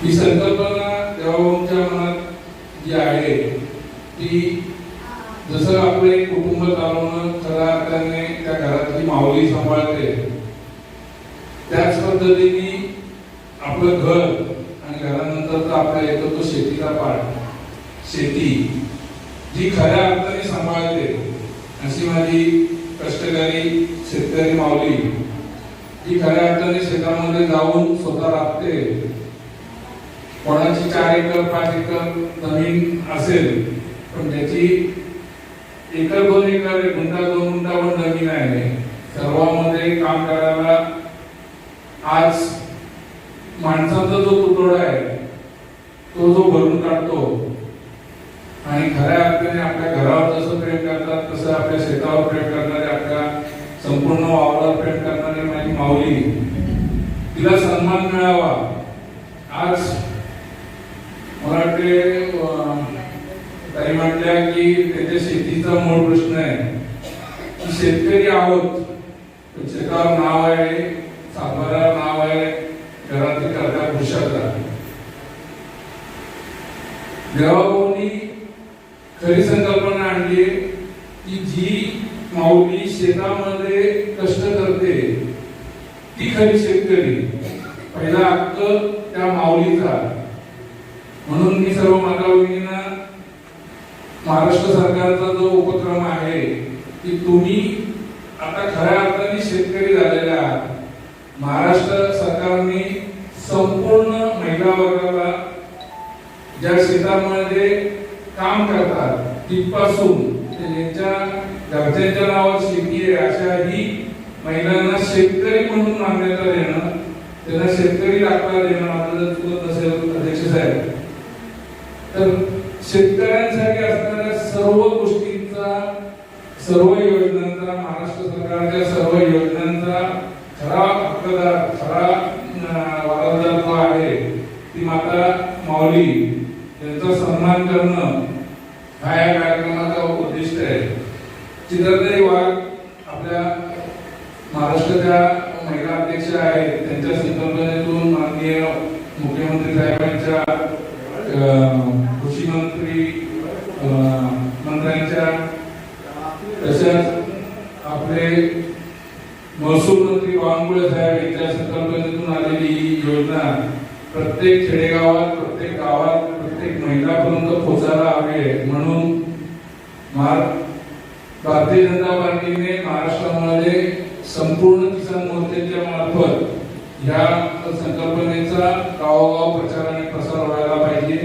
ही संकल्पना देवाभाऊंच्या मनात जी आहे ती जसं आपले कुटुंब चालवणं खऱ्या अर्थाने त्या घरातली माऊली सांभाळते, त्याच पद्धतीने आपलं घर आणि घरानंतर आपल्या येतो तो शेतीचा पाठ, शेती जी खऱ्या अर्थाने सांभाळते अशी माझी कष्टकरी शेतकरी माऊली जी खऱ्या अर्थाने शेतामध्ये जाऊन स्वतः राबते. कोणाची 4 एकर 5 एकर जमीन असेल पण त्याची एकर 2 एकर 1 गुंठा 2 गुंठा पण जमीन आहे. सर्वांमध्ये काम करायला आज माणसाचा जो तुटवडा आहे तो जो भरून काढतो आणि खऱ्या अर्थाने आपल्या घरावर जसं प्रेम करतात तसं आपल्या शेतावर प्रेम करणारे, आपल्या संपूर्ण वावरावर प्रेम करणारी माझी माऊली, तिला सन्मान मिळावा. आज मला वाटते ताई म्हटल्या की त्याच्या शेतीचा मूळ प्रश्न आहे की शेतकरी आहोत, शेतावर नाव आहे, सातबाऱ्यावर नाव आहे, घरातील कर्त्या पुरुषाचा. देवाभाऊंनी खरी संकल्पना आणली की जी माऊली शेतामध्ये कष्ट करते ती खरी शेतकरी. पहिला हक्क त्या माऊलीचा. म्हणून मी सर्व माता भगिनींना महाराष्ट्र सरकारचा जो उपक्रम आहे की तुम्ही आता खऱ्या अर्थाने शेतकरी झालेल्या आहात. महाराष्ट्र सरकारने संपूर्ण महिला वर्गाला ज्या शेतामध्ये काम करतात तिथपासून त्यांच्या घरच्यांच्या नावावर शेती आहे अशाही महिलांना शेतकरी म्हणून मान्यता देणं, त्यांना शेतकरी दाखला देणं, आता जर चुकत नसेल अध्यक्ष साहेब, तर शेतकऱ्यांसाठी असणाऱ्या सर्व गोष्टींचा, सर्व योजनांचा, महाराष्ट्र सरकारच्या सर्व योजनांचा खरा हक्कदार, खरा वारसदार जो आहे ती माता माऊली यांचा सन्मान करणं हा या कार्यक्रमाचा उद्दिष्ट आहे. चित्रताई वाघ आपल्या महाराष्ट्राच्या महिला अध्यक्ष आहेत, त्यांच्या संकल्पनेतून माननीय मुख्यमंत्री साहेबांच्या, कृषी मंत्री मंत्र्यांच्या, तसेच आपले महसूल मंत्री बावनकुळे साहेब यांच्या संकल्पनेतून आलेली ही योजना प्रत्येक खेडेगावात, प्रत्येक गावात, प्रत्येक महिलापर्यंत पोहोचायला हवी. म्हणून भारतीय जनता पार्टीने महाराष्ट्रामध्ये संपूर्ण किसान मोर्चाच्या मार्फत या संकल्पनेचा गावोगाव प्रचार आणि प्रसार व्हायला पाहिजे.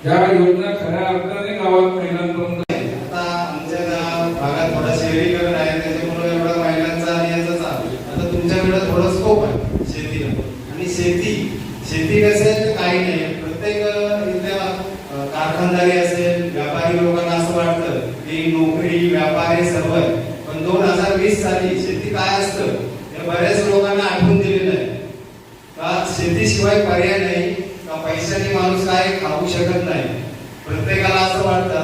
या योजना खऱ्या अर्थाने गावात महिलांपर्यंत. आता आमच्या भागात थोडा शहरीकरण आहे, त्याच्यामुळे एवढा महिलांचा आणि याचा चालू. आता तुमच्याकडे थोडा स्कोप आहे शेतीला, आणि शेती नसेल काही नाही. प्रत्येक इथल्या कारखानदारी असेल, व्यापारी लोकांना असं वाटतं की नोकरी व्यापारी सर्व आहे, पण 2020 साली शेती काय असतं हे बऱ्याच लोकांना आठवून दिलेलं आहे. का शेतीशिवाय पर्याय नाही, का पैशाने माणूस काय खाऊ शकत नाही. प्रत्येकाला असं वाटतं